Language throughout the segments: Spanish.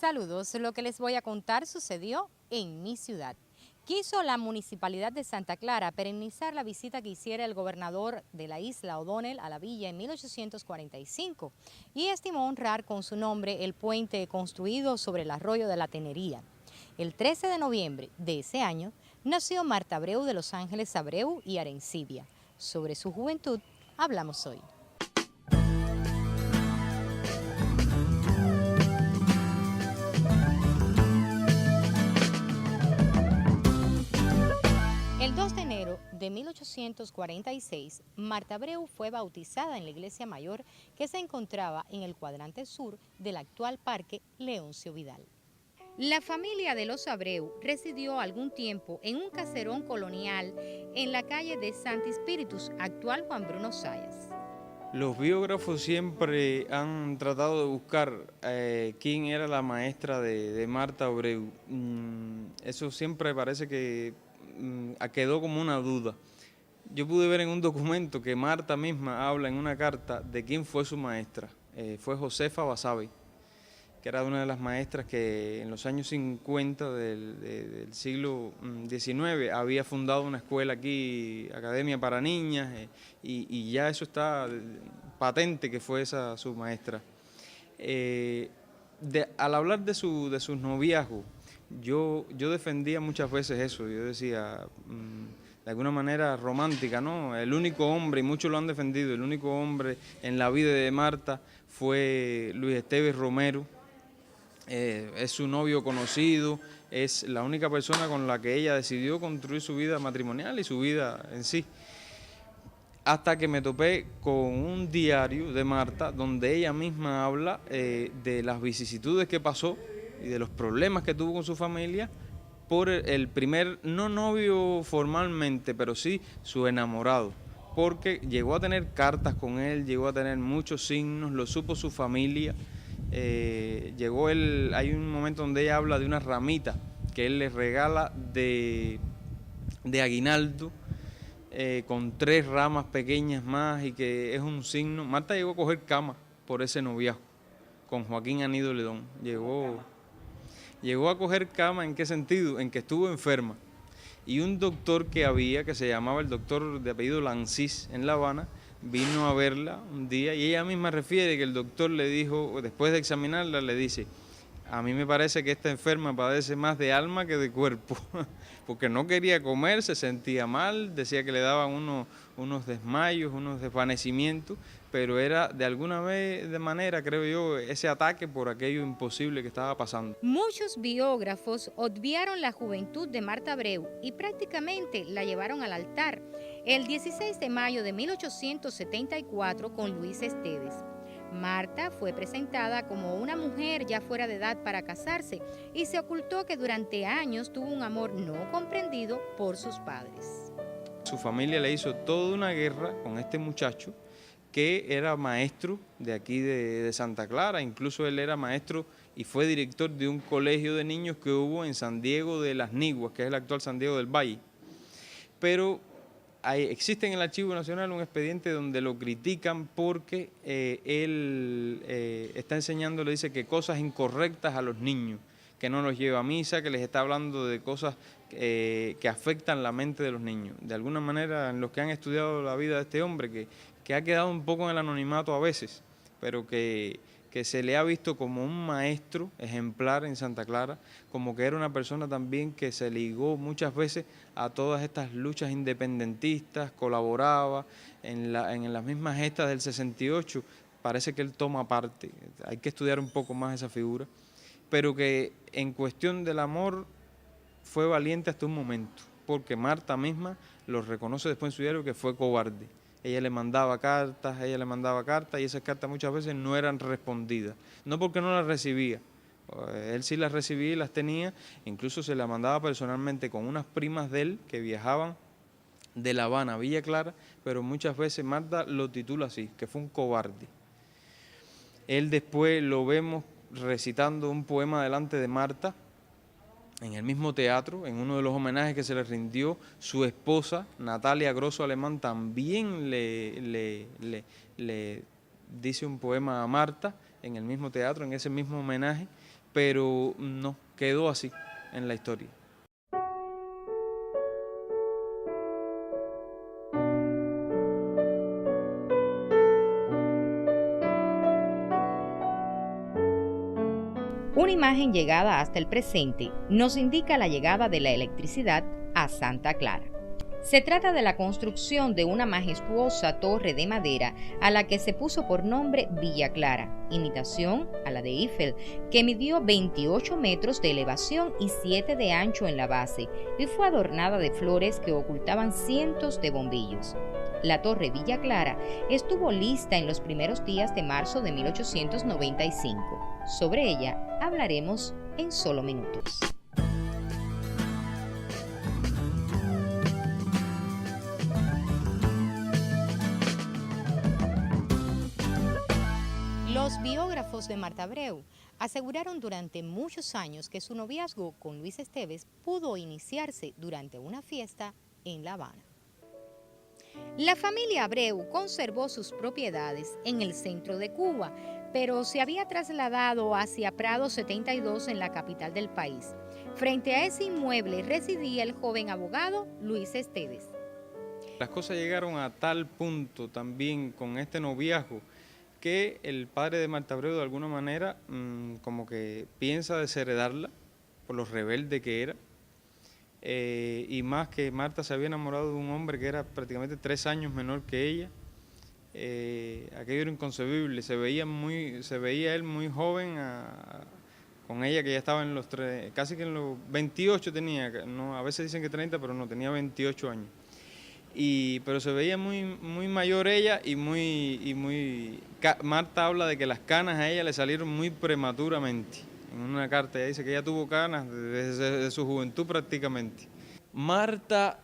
Saludos, lo que les voy a contar sucedió en mi ciudad. Quiso la Municipalidad de Santa Clara perennizar la visita que hiciera el gobernador de la isla O'Donnell a la villa en 1845 y estimó honrar con su nombre el puente construido sobre el arroyo de la Tenería. El 13 de noviembre de ese año nació Marta Abreu de Los Ángeles Abreu y Arencibia. Sobre su juventud hablamos hoy. El 2 de enero de 1846, Marta Abreu fue bautizada en la iglesia mayor que se encontraba en el cuadrante sur del actual Parque Leoncio Vidal. La familia de los Abreu residió algún tiempo en un caserón colonial en la calle de Santi Spíritus, actual Juan Bruno Sayas. Los biógrafos siempre han tratado de buscar quién era la maestra de Marta Abreu. Eso siempre parece que quedó como una duda. Yo pude ver en un documento que Marta misma habla en una carta de quién fue su maestra. Fue Josefa Basabe, que era una de las maestras que en los años 50 del siglo XIX había fundado una escuela aquí, Academia para Niñas, y ya eso está patente que fue esa su maestra. Al hablar de sus noviazgos, yo defendía muchas veces eso, yo decía, de alguna manera romántica, ¿no? El único hombre, y muchos lo han defendido, el único hombre en la vida de Marta fue Luis Esteves Romero. Es su novio conocido, es la única persona con la que ella decidió construir su vida matrimonial y su vida en sí. Hasta que me topé con un diario de Marta donde ella misma habla de las vicisitudes que pasó y de los problemas que tuvo con su familia por el primer, no novio formalmente, pero sí su enamorado. Porque llegó a tener cartas con él, llegó a tener muchos signos, lo supo su familia. Hay un momento donde ella habla de una ramita que él le regala de aguinaldo, con 3 ramas pequeñas más, y que es un signo. Marta llegó a coger cama por ese noviazgo con Joaquín Anido Ledón. Llegó a coger cama. ¿En qué sentido? En que estuvo enferma. Y un doctor que se llamaba el doctor de apellido Lancis en La Habana, vino a verla un día y ella misma refiere que el doctor le dijo, después de examinarla, le dice: a mí me parece que esta enferma padece más de alma que de cuerpo, porque no quería comer, se sentía mal, decía que le daban unos desmayos, unos desvanecimientos, pero era de alguna manera, creo yo, ese ataque por aquello imposible que estaba pasando. Muchos biógrafos obviaron la juventud de Marta Abreu y prácticamente la llevaron al altar el 16 de mayo de 1874 con Luis Esteves. Marta fue presentada como una mujer ya fuera de edad para casarse y se ocultó que durante años tuvo un amor no comprendido por sus padres. Su familia le hizo toda una guerra con este muchacho que era maestro de aquí de Santa Clara. Incluso él era maestro y fue director de un colegio de niños que hubo en San Diego de las Niguas, que es el actual San Diego del Valle. Pero existe en el Archivo Nacional un expediente donde lo critican porque él está enseñando, le dice que cosas incorrectas a los niños, que no los lleva a misa, que les está hablando de cosas que afectan la mente de los niños. De alguna manera, en los que han estudiado la vida de este hombre, que ha quedado un poco en el anonimato a veces, pero que se le ha visto como un maestro ejemplar en Santa Clara, como que era una persona también que se ligó muchas veces a todas estas luchas independentistas, colaboraba en las mismas gestas del 68, parece que él toma parte, hay que estudiar un poco más esa figura, pero que en cuestión del amor fue valiente hasta un momento, porque Marta misma lo reconoce después en su diario que fue cobarde. Ella le mandaba cartas, y esas cartas muchas veces no eran respondidas. No porque no las recibía, él sí las recibía y las tenía, incluso se las mandaba personalmente con unas primas de él que viajaban de La Habana a Villa Clara, pero muchas veces Marta lo titula así, que fue un cobarde. Él después lo vemos recitando un poema delante de Marta, en el mismo teatro, en uno de los homenajes que se le rindió. Su esposa, Natalia Grosso Alemán, también le dice un poema a Marta en el mismo teatro, en ese mismo homenaje, pero no, quedó así en la historia. Una imagen llegada hasta el presente nos indica la llegada de la electricidad a Santa Clara. Se trata de la construcción de una majestuosa torre de madera a la que se puso por nombre Villa Clara, imitación a la de Eiffel, que midió 28 metros de elevación y 7 de ancho en la base y fue adornada de flores que ocultaban cientos de bombillos. La torre Villa Clara estuvo lista en los primeros días de marzo de 1895. Sobre ella hablaremos en solo minutos. Los biógrafos de Marta Abreu aseguraron durante muchos años que su noviazgo con Luis Esteves pudo iniciarse durante una fiesta en La Habana. La familia Abreu conservó sus propiedades en el centro de Cuba, pero se había trasladado hacia Prado 72 en la capital del país. Frente a ese inmueble residía el joven abogado Luis Esteves. Las cosas llegaron a tal punto también con este noviazgo que el padre de Marta Abreu de alguna manera como que piensa desheredarla por lo rebelde que era. Y más que Marta se había enamorado de un hombre que era prácticamente 3 años menor que ella. Aquello era inconcebible, se veía él muy joven con ella, que ya estaba en los casi que en los 28 tenía, no, a veces dicen que 30, pero no, tenía 28 años. Pero se veía muy mayor ella Marta habla de que las canas a ella le salieron muy prematuramente. En una carta ella dice que ella tuvo canas desde su juventud prácticamente. Marta,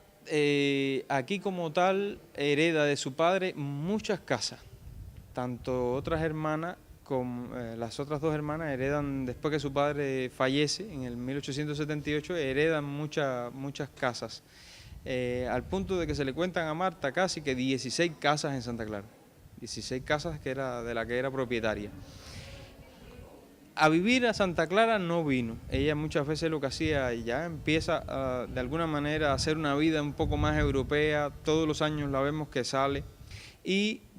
aquí como tal, hereda de su padre muchas casas. Tanto otras hermanas como las otras 2 hermanas heredan, después que su padre fallece en el 1878, heredan muchas casas. Al punto de que se le cuentan a Marta casi que 16 casas en Santa Clara. 16 casas de la que era propietaria. A vivir a Santa Clara no vino. Ella muchas veces lo que hacía, ya empieza de alguna manera a hacer una vida un poco más europea. Todos los años la vemos que sale.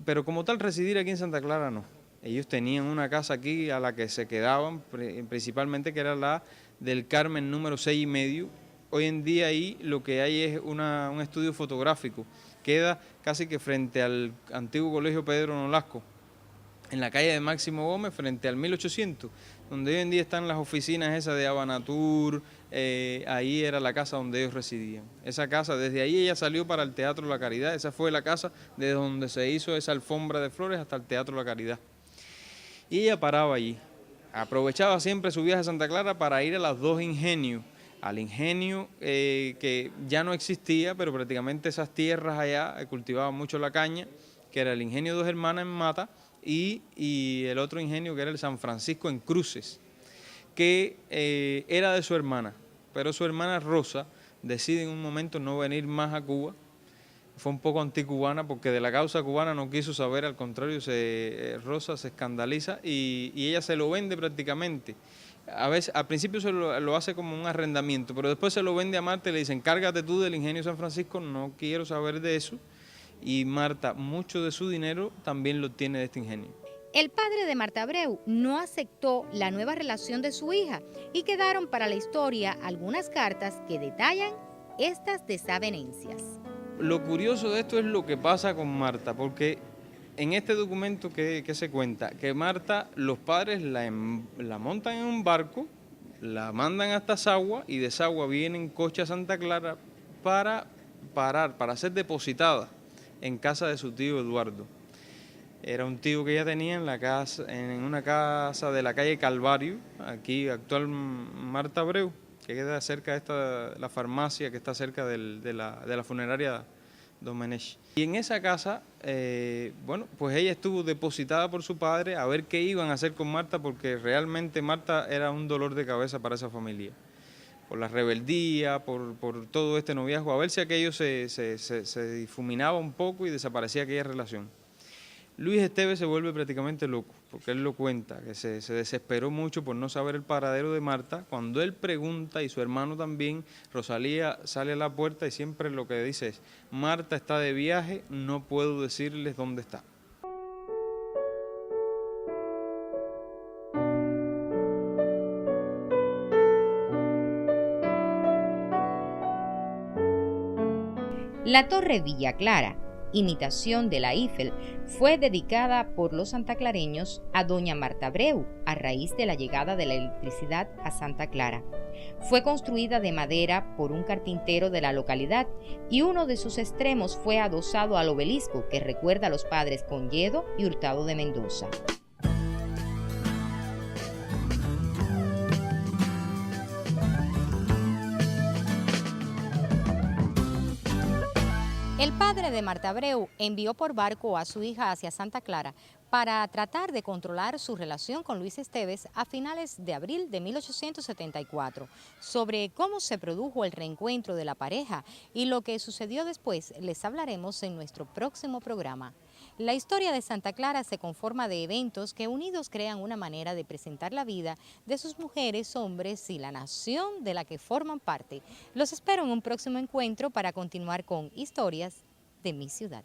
Pero como tal, residir aquí en Santa Clara no. Ellos tenían una casa aquí a la que se quedaban, principalmente, que era la del Carmen número 6,5. Hoy en día ahí lo que hay es un estudio fotográfico. Queda casi que frente al antiguo colegio Pedro Nolasco, en la calle de Máximo Gómez, frente al 1800, donde hoy en día están las oficinas esas de Habanatur. Ahí era la casa donde ellos residían. Esa casa, desde ahí ella salió para el Teatro La Caridad. Esa fue la casa desde donde se hizo esa alfombra de flores hasta el Teatro La Caridad. Y ella paraba allí. Aprovechaba siempre su viaje a Santa Clara para ir a las 2 ingenios. Al ingenio que ya no existía, pero prácticamente esas tierras allá cultivaban mucho la caña, que era el ingenio 2 Hermanas en Mata y el otro ingenio que era el San Francisco en Cruces, que era de su hermana, pero su hermana Rosa decide en un momento no venir más a Cuba. Fue un poco anticubana porque de la causa cubana no quiso saber, al contrario, Rosa se escandaliza y ella se lo vende prácticamente. A veces, al principio lo hace como un arrendamiento, pero después se lo vende a Marta y le dice: encárgate tú del ingenio San Francisco, no quiero saber de eso. Y Marta, mucho de su dinero también lo tiene de este ingenio. El padre de Marta Abreu no aceptó la nueva relación de su hija y quedaron para la historia algunas cartas que detallan estas desavenencias. Lo curioso de esto es lo que pasa con Marta, porque en este documento que se cuenta, que Marta, los padres la montan en un barco, la mandan hasta Sagua y de Sagua vienen en coche a Santa Clara para ser depositada en casa de su tío Eduardo. Era un tío que ella tenía en una casa de la calle Calvario, aquí actual Marta Abreu, que queda cerca de la farmacia que está cerca de la funeraria Domenech. Y en esa casa, bueno, pues ella estuvo depositada por su padre a ver qué iban a hacer con Marta, porque realmente Marta era un dolor de cabeza para esa familia. Por la rebeldía, por todo este noviazgo, a ver si aquello se difuminaba un poco y desaparecía aquella relación. Luis Esteves se vuelve prácticamente loco, porque él lo cuenta, que se desesperó mucho por no saber el paradero de Marta. Cuando él pregunta, y su hermano también, Rosalía sale a la puerta y siempre lo que dice es: Marta está de viaje, no puedo decirles dónde está. La Torre Villa Clara, imitación de la Eiffel, fue dedicada por los santaclareños a doña Marta Abreu a raíz de la llegada de la electricidad a Santa Clara. Fue construida de madera por un carpintero de la localidad y uno de sus extremos fue adosado al obelisco que recuerda a los padres Conyedo y Hurtado de Mendoza. El padre de Marta Abreu envió por barco a su hija hacia Santa Clara para tratar de controlar su relación con Luis Esteves a finales de abril de 1874. Sobre cómo se produjo el reencuentro de la pareja y lo que sucedió después les hablaremos en nuestro próximo programa. La historia de Santa Clara se conforma de eventos que unidos crean una manera de presentar la vida de sus mujeres, hombres y la nación de la que forman parte. Los espero en un próximo encuentro para continuar con Historias de mi ciudad.